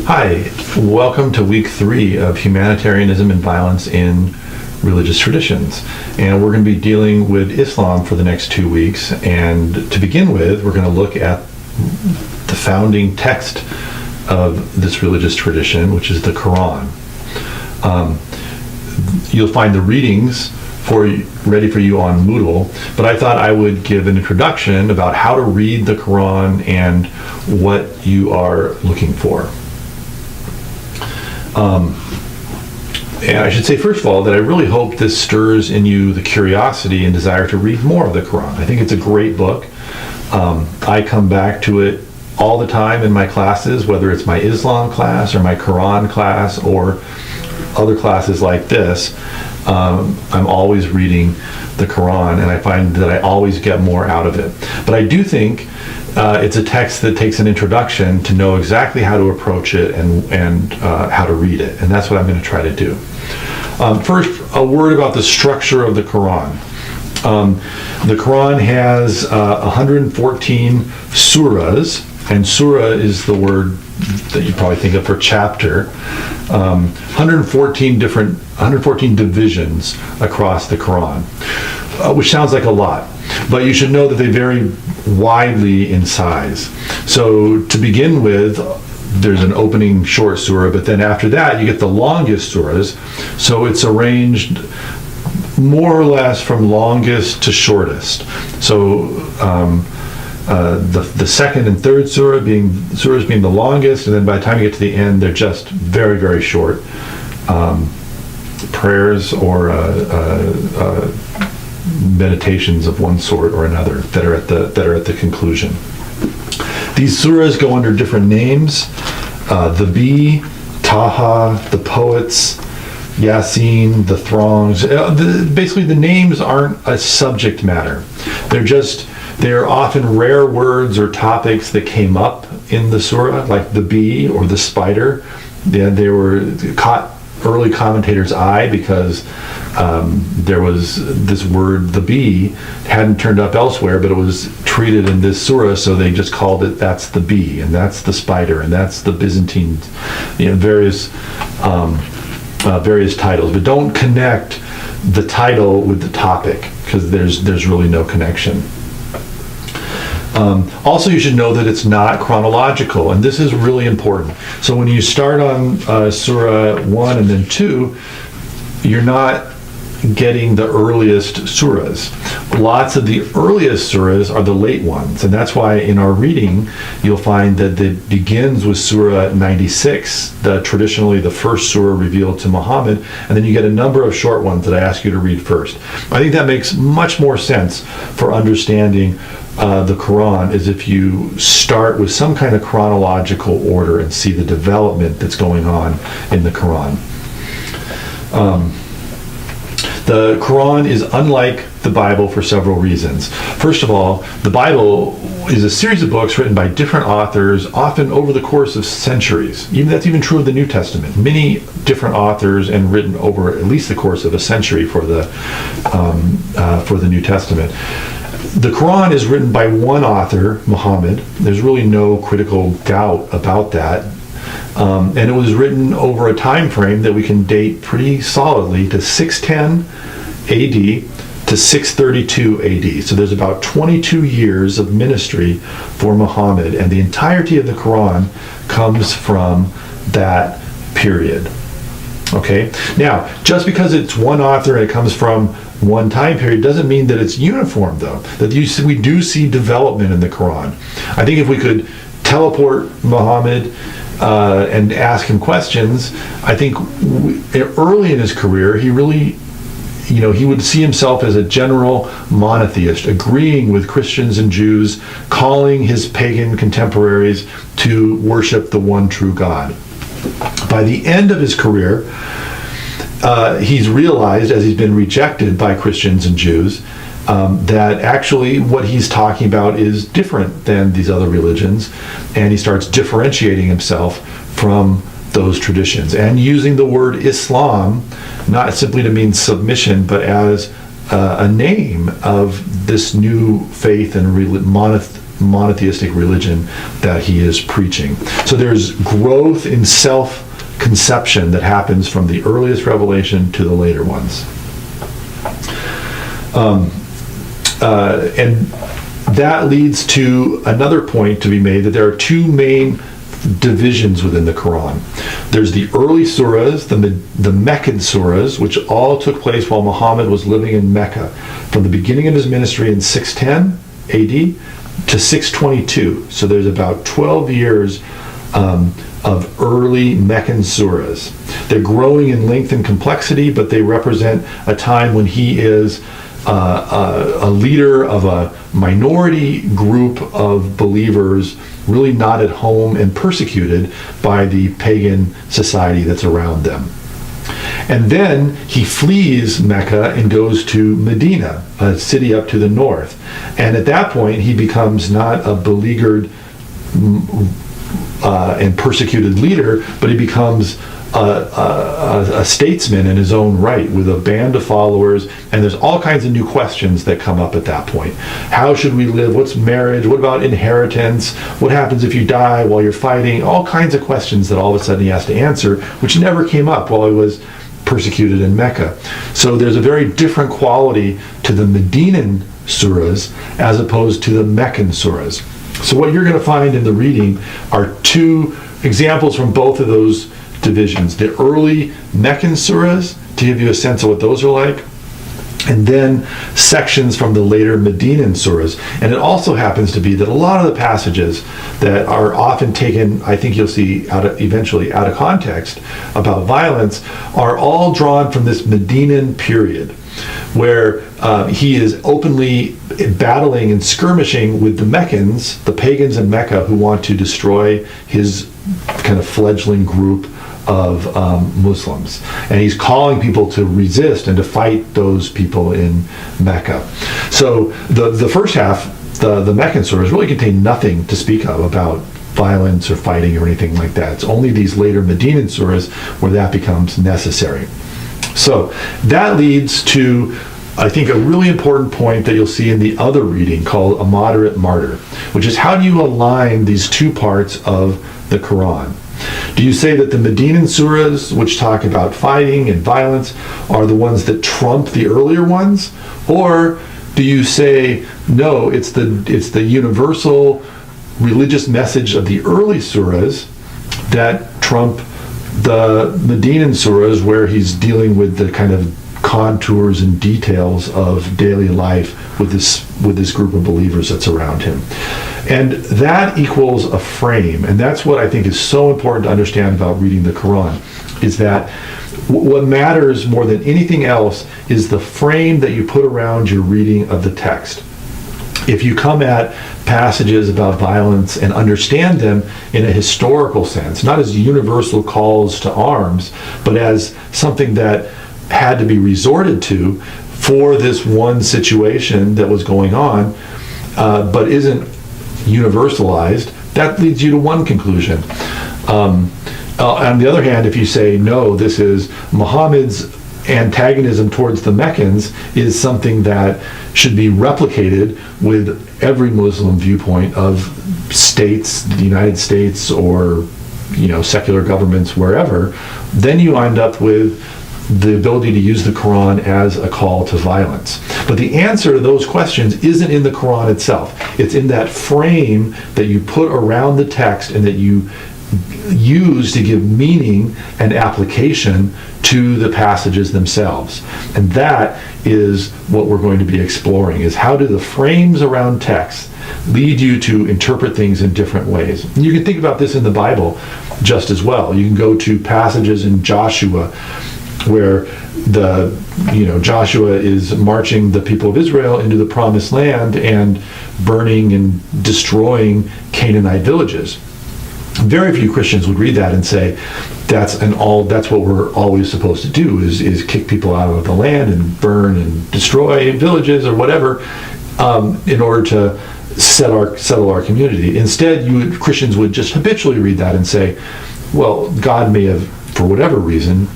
Hi, welcome to week 3 of Humanitarianism and Violence in Religious Traditions. And we're going to be dealing with Islam for the next 2 weeks. And to begin with, we're going to look at the founding text of this religious tradition, which is the Quran. You'll find the readings ready for you on Moodle, but I thought I would give an introduction about how to read the Quran and what you are looking for. And I should say, first of all, that I really hope this stirs in you the curiosity and desire to read more of the Quran. I think it's a great book. I come back to it all the time in my classes, whether it's my Islam class or my Quran class or other classes like this. I'm always reading the Quran, and I find that I always get more out of it. But I do think it's a text that takes an introduction to know exactly how to approach it and how to read it, and that's what I'm going to try to do. First, a word about the structure of the Quran. The Quran has 114 surahs, and surah is the word that you probably think of for chapter. 114 divisions across the Quran, which sounds like a lot, but you should know that they vary widely in size. So to begin with, there's an opening short surah, but then after that you get the longest surahs. So it's arranged more or less from longest to shortest. So the second and third surahs being the longest, and then by the time you get to the end, they're just very, very short prayers or meditations of one sort or another that are at the conclusion. These surahs go under different names: the Bee, Taha, the Poets, Yasin, the Throngs. Basically, the names aren't a subject matter. They're often rare words or topics that came up in the surah, like the bee or the spider. They were caught early commentators' eye because there was this word, the bee, hadn't turned up elsewhere, but it was treated in this surah, so they just called it, that's the bee, and that's the spider, and that's the Byzantine, various titles. But don't connect the title with the topic, because there's really no connection. Also, you should know that it's not chronological, and this is really important. So when you start on Surah 1 and then 2, you're not getting the earliest surahs. Lots of the earliest surahs are the late ones, and that's why in our reading you'll find that it begins with Surah 96, traditionally the first surah revealed to Muhammad, and then you get a number of short ones that I ask you to read first. I think that makes much more sense for understanding the Quran, is if you start with some kind of chronological order and see the development that's going on in the Quran. The Quran is unlike the Bible for several reasons. First of all, the Bible is a series of books written by different authors, often over the course of centuries. That's even true of the New Testament. Many different authors, and written over at least the course of a century for the New Testament. The Quran is written by one author, Muhammad. There's really no critical doubt about that. And it was written over a time frame that we can date pretty solidly to 610 AD to 632 AD. So there's about 22 years of ministry for Muhammad, and the entirety of the Quran comes from that period. Okay? Now, just because it's one author and it comes from one time period doesn't mean that it's uniform, though. We do see development in the Quran. I think if we could teleport Muhammad and ask him questions, I think early in his career, he really, he would see himself as a general monotheist, agreeing with Christians and Jews, calling his pagan contemporaries to worship the one true God. By the end of his career, he's realized, as he's been rejected by Christians and Jews, that actually what he's talking about is different than these other religions, and he starts differentiating himself from those traditions and using the word Islam not simply to mean submission, but as a name of this new faith and monotheistic religion that he is preaching. So there's growth in self-conception that happens from the earliest revelation to the later ones. And that leads to another point to be made, that there are two main divisions within the Quran. There's the early surahs, the Meccan surahs, which all took place while Muhammad was living in Mecca, from the beginning of his ministry in 610 AD to 622. So there's about 12 years of early Meccan surahs. They're growing in length and complexity, but they represent a time when he is a leader of a minority group of believers, really not at home and persecuted by the pagan society that's around them. And then he flees Mecca and goes to Medina, a city up to the north. And at that point, he becomes not a beleaguered and persecuted leader, but he becomes a statesman in his own right, with a band of followers, and there's all kinds of new questions that come up at that point. How should we live? What's marriage? What about inheritance? What happens if you die while you're fighting? All kinds of questions that all of a sudden he has to answer, which never came up while he was persecuted in Mecca. So there's a very different quality to the Medinan surahs as opposed to the Meccan surahs. So what you're going to find in the reading are two examples from both of those divisions. The early Meccan surahs, to give you a sense of what those are like, and then sections from the later Medinan surahs. And it also happens to be that a lot of the passages that are often taken, I think you'll see eventually out of context about violence, are all drawn from this Medinan period, where he is openly battling and skirmishing with the Meccans, the pagans in Mecca, who want to destroy his kind of fledgling group of Muslims. And he's calling people to resist and to fight those people in Mecca. So the first half, the Meccan surahs, really contain nothing to speak of about violence or fighting or anything like that. It's only these later Medinan surahs where that becomes necessary. So that leads to, I think, a really important point that you'll see in the other reading called A Moderate Martyr, which is how do you align these two parts of the Quran? Do you say that the Medinan surahs, which talk about fighting and violence, are the ones that trump the earlier ones? Or do you say, no, it's the universal religious message of the early surahs that trump the Medinan surahs, where he's dealing with the kind of contours and details of daily life with this group of believers that's around him? And that equals a frame. And that's what I think is so important to understand about reading the Quran, is that what matters more than anything else is the frame that you put around your reading of the text. If you come at passages about violence and understand them in a historical sense, not as universal calls to arms, but as something that had to be resorted to for this one situation that was going on, but isn't universalized, that leads you to one conclusion. On the other hand, if you say, no, this is Muhammad's antagonism towards the Meccans is something that should be replicated with every Muslim viewpoint of states, the United States, or secular governments wherever, then you end up with the ability to use the Quran as a call to violence. But the answer to those questions isn't in the Quran itself. It's in that frame that you put around the text and that you use to give meaning and application to the passages themselves. And that is what we're going to be exploring, is how do the frames around text lead you to interpret things in different ways. And you can think about this in the Bible just as well. You can go to passages in Joshua where Joshua is marching the people of Israel into the promised land and burning and destroying Canaanite villages. Very few Christians would read that and say that's what we're always supposed to do is kick people out of the land and burn and destroy villages or whatever in order to settle our community. Instead, Christians would just habitually read that and say, well, God may have, for whatever reason,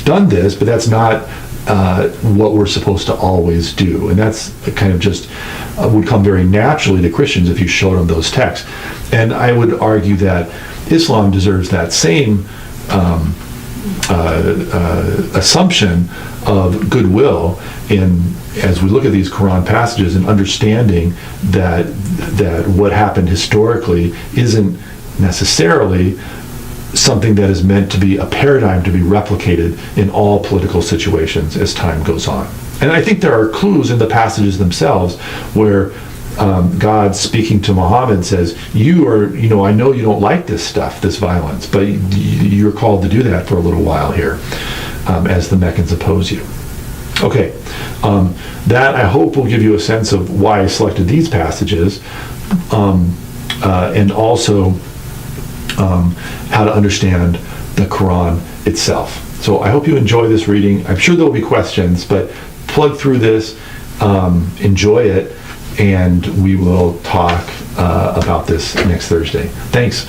done this, but that's not what we're supposed to always do. And that's kind of just would come very naturally to Christians if you showed them those texts. And I would argue that Islam deserves that same assumption of goodwill as we look at these Quran passages and understanding that what happened historically isn't necessarily something that is meant to be a paradigm to be replicated in all political situations as time goes on. And I think there are clues in the passages themselves where God speaking to Muhammad says, I know you don't like this stuff, this violence, but you're called to do that for a little while here as the Meccans oppose you. Okay, that I hope will give you a sense of why I selected these passages, and also how to understand the Quran itself. So I hope you enjoy this reading. I'm sure there will be questions, but plug through this, enjoy it, and we will talk about this next Thursday. Thanks.